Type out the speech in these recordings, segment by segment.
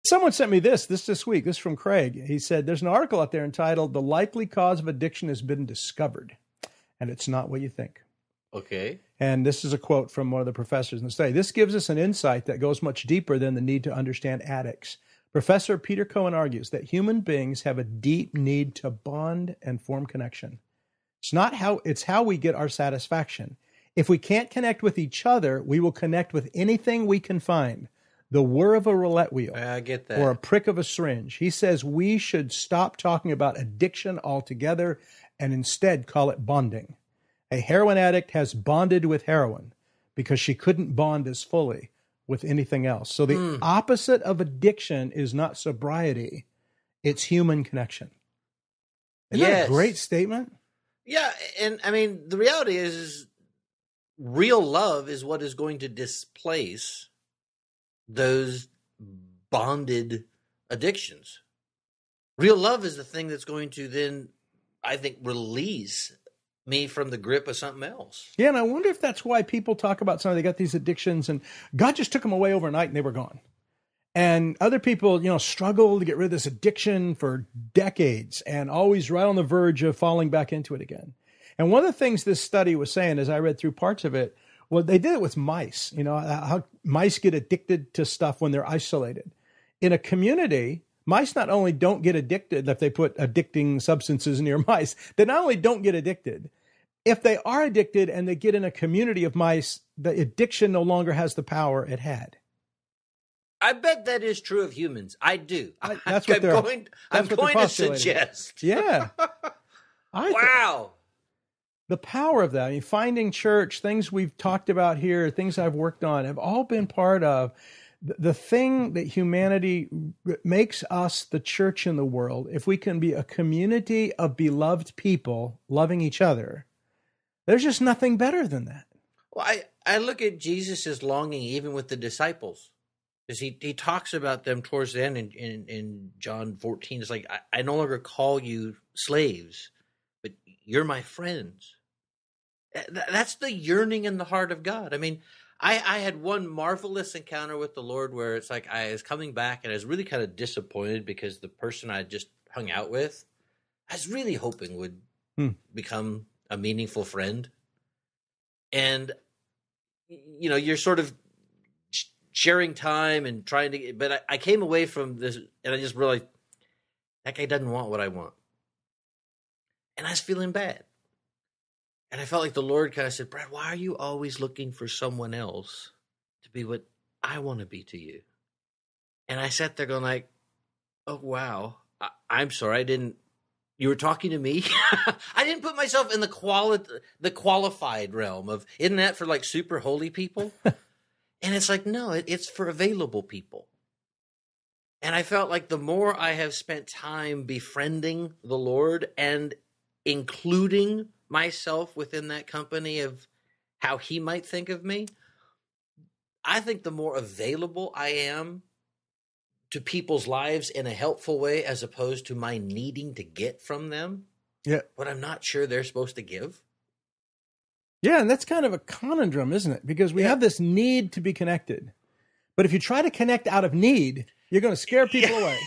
Someone sent me this week. This is from Craig. He said, there's an article out there entitled "The Likely Cause of Addiction Has Been Discovered." And it's not what you think. Okay. And this is a quote from one of the professors in the study. This gives us an insight that goes much deeper than the need to understand addicts. Professor Peter Cohen argues that human beings have a deep need to bond and form connection. It's how we get our satisfaction. If we can't connect with each other, we will connect with anything we can find. The whir of a roulette wheel. I get that. Or a prick of a syringe. He says we should stop talking about addiction altogether and instead call it bonding. A heroin addict has bonded with heroin because she couldn't bond as fully with anything else. So the opposite of addiction is not sobriety. It's human connection. Isn't that a great statement? Yeah. And I mean, the reality is real love is what is going to displace those bonded addictions. Real love is the thing that's going to then, I think, release me from the grip of something else. Yeah, and I wonder if that's why people talk about they got these addictions and God just took them away overnight and they were gone. And other people, struggle to get rid of this addiction for decades and always right on the verge of falling back into it again. And one of the things this study was saying, as I read through parts of it, well, they did it with mice, how mice get addicted to stuff when they're isolated. In a community, mice not only don't get addicted if they put addicting substances near mice, they not only don't get addicted, if they are addicted and they get in a community of mice, the addiction no longer has the power it had. I bet that is true of humans. I do. That's what I'm going to suggest. Yeah. Wow. The power of that, I mean, finding church, things we've talked about here, things I've worked on have all been part of the thing that humanity makes us the church in the world. If we can be a community of beloved people loving each other, there's just nothing better than that. Well, I look at Jesus' longing even with the disciples. Because he talks about them towards the end in John 14. It's like, I no longer call you slaves, but you're my friends. That's the yearning in the heart of God. I mean, I had one marvelous encounter with the Lord where it's like I was coming back and I was really kind of disappointed because the person I just hung out with, I was really hoping would become a meaningful friend. And, you're sort of sharing time and trying to, but I came away from this and I just realized that guy doesn't want what I want. And I was feeling bad. And I felt like the Lord kind of said, Brad, why are you always looking for someone else to be what I want to be to you? And I sat there going like, oh, wow, I'm sorry. You were talking to me? I didn't put myself in the qualified realm of, isn't that for like super holy people? And it's like, no, it's for available people. And I felt like the more I have spent time befriending the Lord and including myself within that company of how he might think of me, I think the more available I am to people's lives in a helpful way as opposed to my needing to get from them what I'm not sure they're supposed to give. Yeah, and that's kind of a conundrum, isn't it? Because we have this need to be connected. But if you try to connect out of need, you're going to scare people away,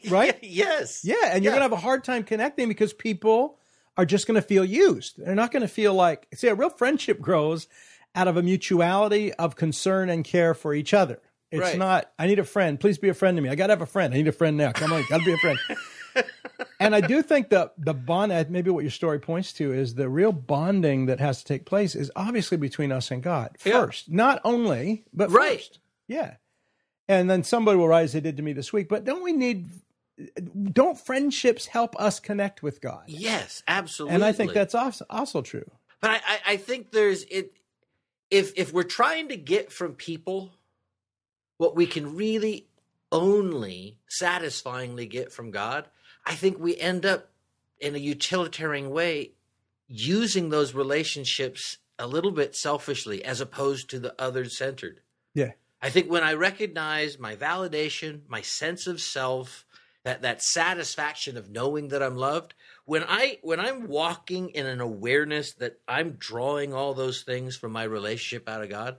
right? Yes. Yeah, and you're going to have a hard time connecting because people are just going to feel used. They're not going to feel like, see, a real friendship grows out of a mutuality of concern and care for each other. It's not, I need a friend. Please be a friend to me. I got to have a friend. I need a friend now. Come on, got to be a friend. And I do think the bond, maybe what your story points to is the real bonding that has to take place is obviously between us and God first. Not only, but first. Yeah. And then somebody will write, as they did to me this week, but don't friendships help us connect with God? Yes, absolutely. And I think that's also true. But I think there's it. If we're trying to get from people what we can really only satisfyingly get from God, I think we end up in a utilitarian way using those relationships a little bit selfishly as opposed to the other-centered. Yeah. I think when I recognize my validation, my sense of self, that satisfaction of knowing that I'm loved, when I'm walking in an awareness that I'm drawing all those things from my relationship out of God,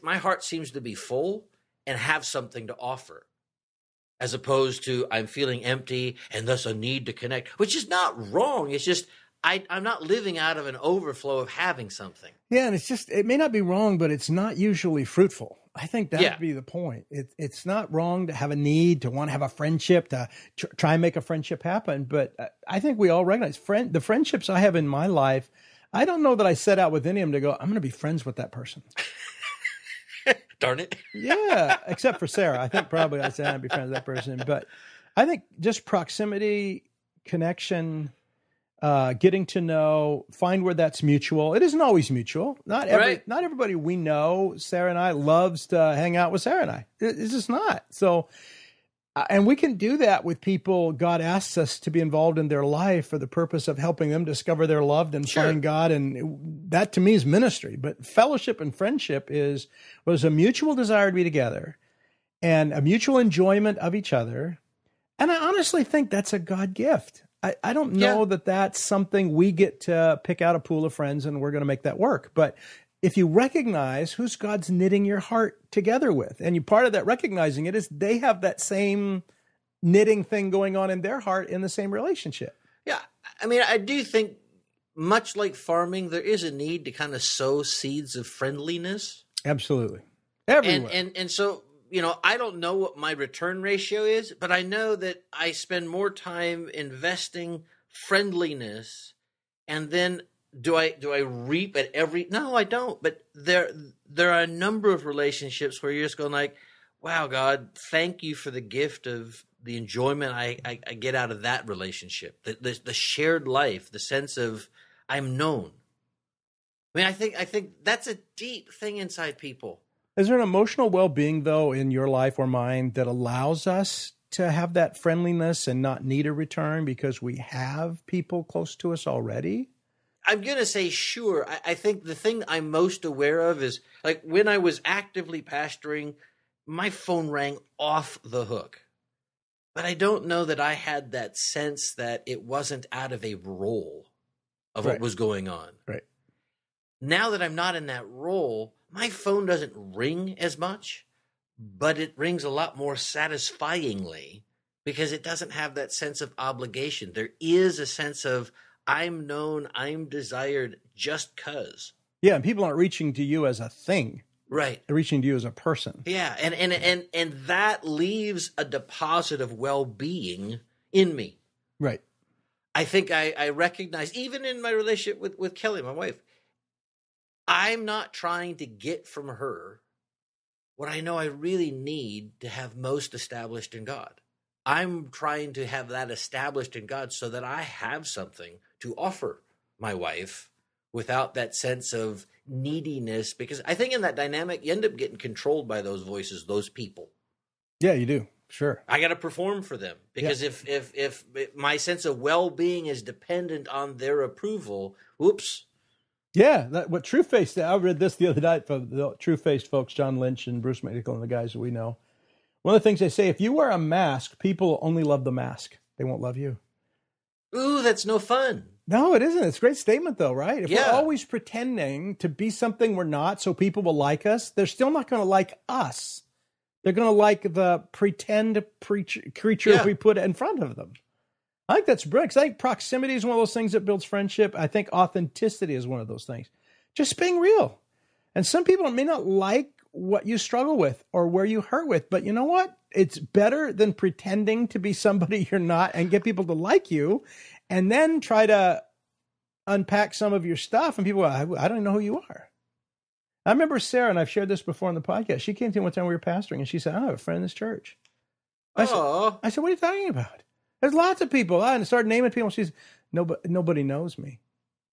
my heart seems to be full and have something to offer. as opposed to I'm feeling empty and thus a need to connect, which is not wrong. It's just I'm not living out of an overflow of having something. Yeah, and it may not be wrong, but it's not usually fruitful. I think that would be the point. It's not wrong to have a need, to want to have a friendship, to try and make a friendship happen. But I think we all recognize the friendships I have in my life, I don't know that I set out with any of them to go, I'm going to be friends with that person. Darn it. Yeah, except for Sarah. I think probably I said I'd be friends with that person. But I think just proximity, connection, getting to know, find where that's mutual. It isn't always mutual. Not everybody we know, Sarah and I, loves to hang out with Sarah and I. It's just not. So, and we can do that with people God asks us to be involved in their life for the purpose of helping them discover they're loved and find God. And that to me is ministry. But fellowship and friendship was a mutual desire to be together and a mutual enjoyment of each other. And I honestly think that's a God gift. I don't know that that's something we get to pick out a pool of friends and we're going to make that work. But if you recognize who's God's knitting your heart together with, and part of that recognizing it is they have that same knitting thing going on in their heart in the same relationship. Yeah. I mean, I do think much like farming, there is a need to kind of sow seeds of friendliness. Absolutely. Everywhere. And so, I don't know what my return ratio is, but I know that I spend more time investing friendliness, and then do I reap at every? No, I don't. But there are a number of relationships where you're just going like, wow, God, thank you for the gift of the enjoyment I get out of that relationship, the shared life, the sense of I'm known. I mean, I think that's a deep thing inside people. Is there an emotional well-being, though, in your life or mine that allows us to have that friendliness and not need a return because we have people close to us already? I'm going to say sure. I think the thing I'm most aware of is, like, when I was actively pastoring, my phone rang off the hook. But I don't know that I had that sense that it wasn't out of a role of what was going on. Right. Now that I'm not in that role, my phone doesn't ring as much, but it rings a lot more satisfyingly because it doesn't have that sense of obligation. There is a sense of I'm known, I'm desired just 'cause. Yeah, and people aren't reaching to you as a thing. Right. They're reaching to you as a person. Yeah, and that leaves a deposit of well-being in me. Right. I think I recognize, even in my relationship with Kelly, my wife, I'm not trying to get from her what I know I really need to have most established in God. I'm trying to have that established in God so that I have something to offer my wife without that sense of neediness. Because I think in that dynamic, you end up getting controlled by those voices, those people. Yeah, you do. Sure. I got to perform for them because if my sense of well-being is dependent on their approval, whoops. Yeah, what True-Faced, I read this the other night from the True-Faced folks, John Lynch and Bruce McNichol and the guys that we know. One of the things they say, if you wear a mask, people only love the mask. They won't love you. Ooh, that's no fun. No, it isn't. It's a great statement, though, right? If we're always pretending to be something we're not so people will like us, they're still not going to like us. They're going to like the pretend creature we put in front of them. I think that's brilliant. I think proximity is one of those things that builds friendship. I think authenticity is one of those things. Just being real. And some people may not like what you struggle with or where you hurt with, but you know what? It's better than pretending to be somebody you're not and get people to like you and then try to unpack some of your stuff and people go, I don't know who you are. I remember Sarah, and I've shared this before on the podcast. She came to me one time we were pastoring and she said, I have a friend in this church. I said, what are you talking about? There's lots of people. And I started naming people. She's nobody knows me.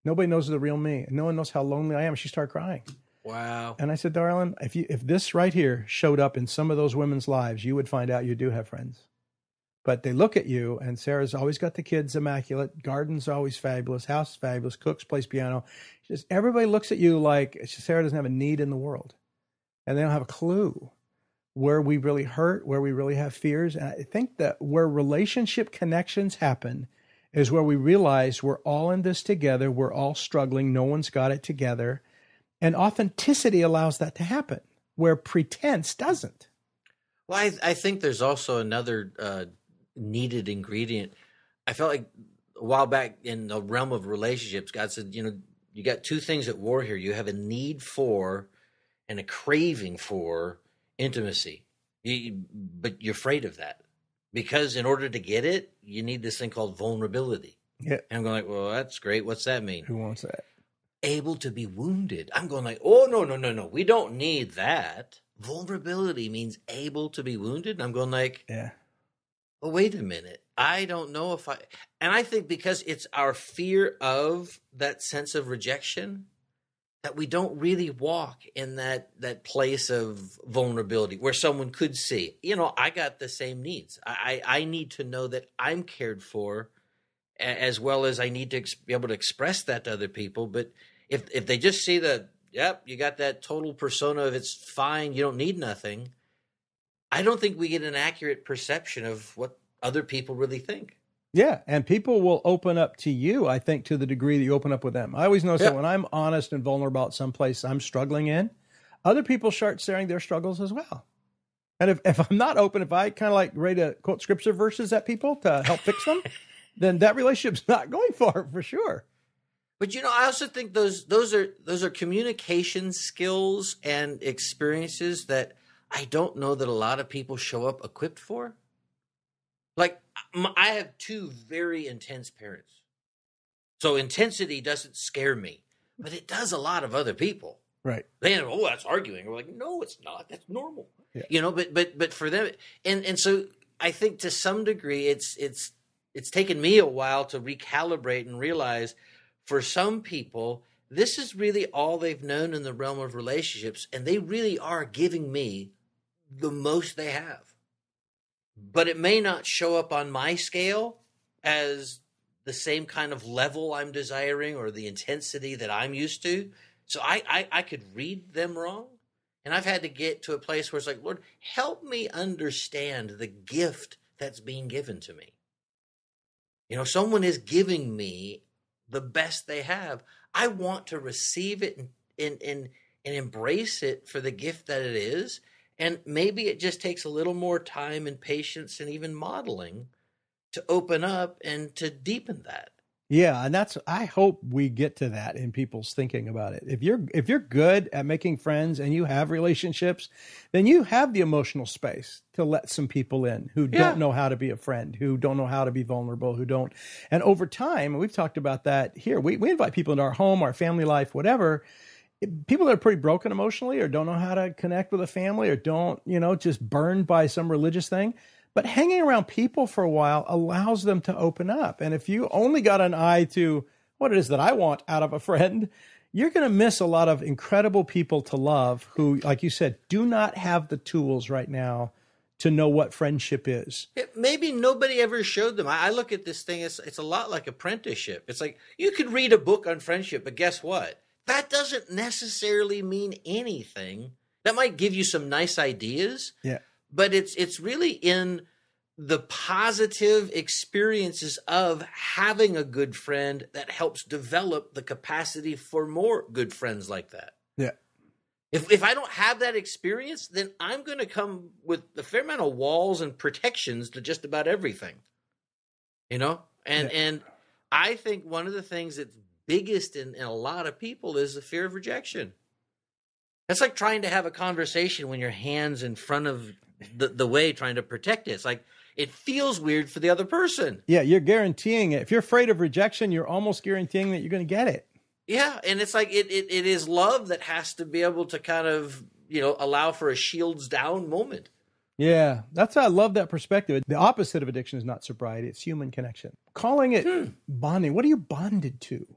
Nobody knows the real me. No one knows how lonely I am. She started crying. Wow. And I said, darling, if this right here showed up in some of those women's lives, you would find out you do have friends. But they look at you, and Sarah's always got the kids immaculate. Garden's always fabulous. House is fabulous. Cooks, plays piano. She says, everybody looks at you like Sarah doesn't have a need in the world. And they don't have a clue where we really hurt, where we really have fears. And I think that where relationship connections happen is where we realize we're all in this together. We're all struggling. No one's got it together. And authenticity allows that to happen, where pretense doesn't. Well, I think there's also another needed ingredient. I felt like a while back in the realm of relationships, God said, you got two things at war here. You have a need for and a craving for intimacy, but you're afraid of that because in order to get it, you need this thing called vulnerability. Yeah. And I'm going like, well, that's great. What's that mean? Who wants that? Able to be wounded. I'm going like, oh, no. We don't need that. Vulnerability means able to be wounded. And I'm going like, yeah. Well, wait a minute. I don't know if and I think because it's our fear of that sense of rejection that we don't really walk in that place of vulnerability where someone could see, I got the same needs. I need to know that I'm cared for as well as I need to be able to express that to other people. But if they just see yep, you got that total persona of it's fine, you don't need nothing, I don't think we get an accurate perception of what other people really think. Yeah, and people will open up to you, I think, to the degree that you open up with them. I always notice that when I'm honest and vulnerable about someplace I'm struggling in, other people start sharing their struggles as well. And if I'm not open, if I kind of like ready to quote scripture verses at people to help fix them, then that relationship's not going far for sure. But I also think those are communication skills and experiences that I don't know that a lot of people show up equipped for. Like I have two very intense parents, so intensity doesn't scare me, but it does a lot of other people. Right? They know, oh, that's arguing. We're like, no, it's not. That's normal. Yeah. But for them, and so I think to some degree, it's taken me a while to recalibrate and realize. For some people, this is really all they've known in the realm of relationships, and they really are giving me the most they have. But it may not show up on my scale as the same kind of level I'm desiring or the intensity that I'm used to. So I could read them wrong. And I've had to get to a place where it's like, Lord, help me understand the gift that's being given to me. Someone is giving me the best they have. I want to receive it and embrace it for the gift that it is. And maybe it just takes a little more time and patience and even modeling to open up and to deepen that. Yeah, and I hope we get to that in people's thinking about it. If you're good at making friends and you have relationships, then you have the emotional space to let some people in who don't know how to be a friend, who don't know how to be vulnerable, who don't. And over time, and we've talked about that here, we invite people into our home, our family life, whatever. People that are pretty broken emotionally or don't know how to connect with a family or don't, just burned by some religious thing. But hanging around people for a while allows them to open up. And if you only got an eye to what it is that I want out of a friend, you're going to miss a lot of incredible people to love who, like you said, do not have the tools right now to know what friendship is. Maybe nobody ever showed them. I look at this thing, it's a lot like apprenticeship. It's like you could read a book on friendship, but guess what? That doesn't necessarily mean anything. That might give you some nice ideas. Yeah. But it's really in the positive experiences of having a good friend that helps develop the capacity for more good friends like that. Yeah. If I don't have that experience, then I'm going to come with a fair amount of walls and protections to just about everything. And I think one of the things that's biggest in a lot of people is the fear of rejection. That's like trying to have a conversation when your hand's in front of the way trying to protect it. It's like it feels weird for the other person. Yeah, you're guaranteeing it. If you're afraid of rejection, you're almost guaranteeing that you're going to get it. Yeah, and it's like it is love that has to be able to kind of, allow for a shields down moment. Yeah, I love that perspective. The opposite of addiction is not sobriety, it's human connection. Calling it bonding. What are you bonded to?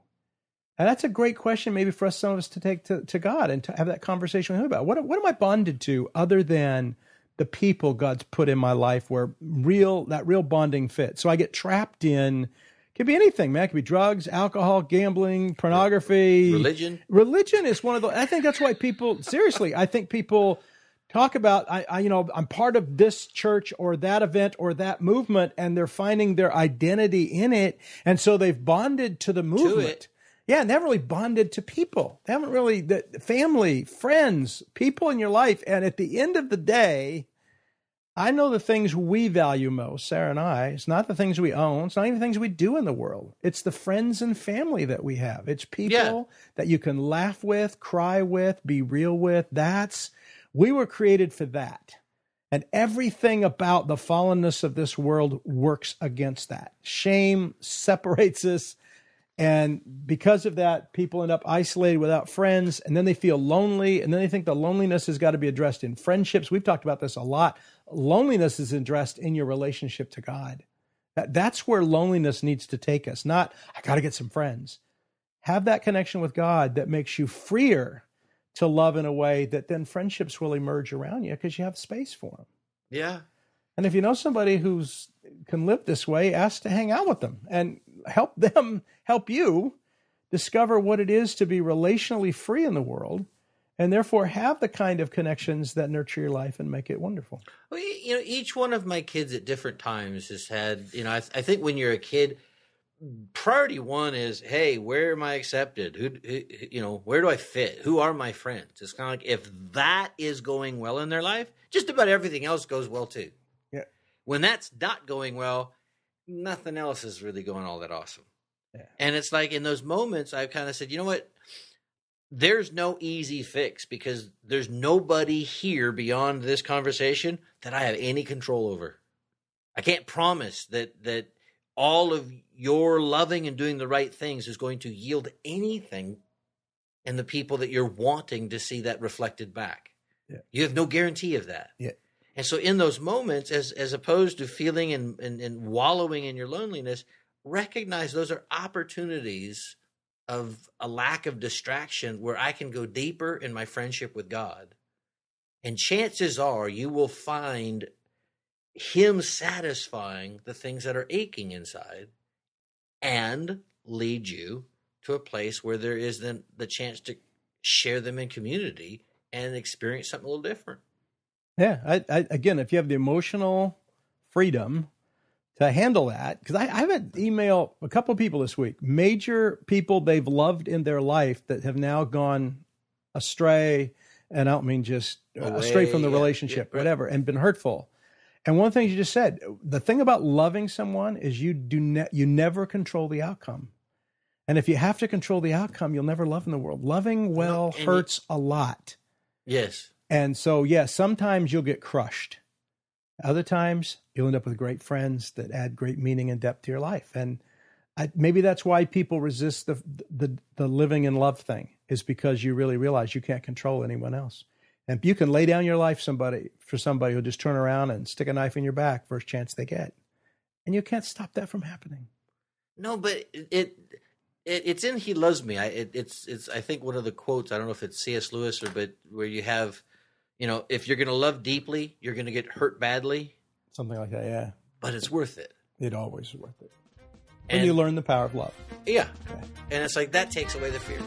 And that's a great question maybe for some of us to take to God and to have that conversation with him about. What am I bonded to other than the people God's put in my life where that real bonding fits? So I get trapped in, it could be anything, man. It could be drugs, alcohol, gambling, pornography. Religion. Religion is one of the, I think that's why people, seriously, I think people talk about, I'm part of this church or that event or that movement, and they're finding their identity in it. And so they've bonded to the movement. Yeah, and they haven't really bonded to people. They haven't really, family, friends, people in your life. And at the end of the day, I know the things we value most, Sarah and I. It's not the things we own. It's not even the things we do in the world. It's the friends and family that we have. It's people that you can laugh with, cry with, be real with. We were created for that. And everything about the fallenness of this world works against that. Shame separates us. And because of that, people end up isolated without friends, and then they feel lonely, and then they think the loneliness has got to be addressed in friendships. We've talked about this a lot. Loneliness is addressed in your relationship to God. That's where loneliness needs to take us, not, I got to get some friends. Have that connection with God that makes you freer to love in a way that then friendships will emerge around you because you have space for them. Yeah. And if you know somebody who's can live this way, ask to hang out with them and help them help you discover what it is to be relationally free in the world, and therefore have the kind of connections that nurture your life and make it wonderful. Well, each one of my kids at different times has had, I think when you're a kid, priority one is, hey, where am I accepted? Where do I fit? Who are my friends? It's kind of like, if that is going well in their life, just about everything else goes well too. Yeah. When that's not going well, nothing else is really going all that awesome. Yeah. And it's like in those moments, I've kind of said, you know what? There's no easy fix because there's nobody here beyond this conversation that I have any control over. I can't promise that all of your loving and doing the right things is going to yield anything in the people that you're wanting to see that reflected back. Yeah. You have no guarantee of that. Yeah. And so in those moments, as opposed to feeling and wallowing in your loneliness, recognize those are opportunities of a lack of distraction where I can go deeper in my friendship with God. And chances are you will find Him satisfying the things that are aching inside and lead you to a place where there is then the chance to share them in community and experience something a little different. Yeah. Again, if you have the emotional freedom to handle that, because I have an email, a couple of people this week, major people they've loved in their life that have now gone astray, and I don't mean just astray from the relationship, whatever, and been hurtful. And one thing you just said, the thing about loving someone is you never control the outcome. And if you have to control the outcome, you'll never love in the world. Loving well hurts a lot. Yes. And so, sometimes you'll get crushed. Other times, you'll end up with great friends that add great meaning and depth to your life. And maybe that's why people resist the living in love thing, is because you really realize you can't control anyone else. And you can lay down your life for somebody who'll just turn around and stick a knife in your back first chance they get. And you can't stop that from happening. No, but it's in He Loves Me. It's I think one of the quotes, I don't know if it's C.S. Lewis but where you have, if you're going to love deeply, you're going to get hurt badly. Something like that, yeah. But it's worth it. It always is worth it. And you learn the power of love. Yeah. And it's like that takes away the fear.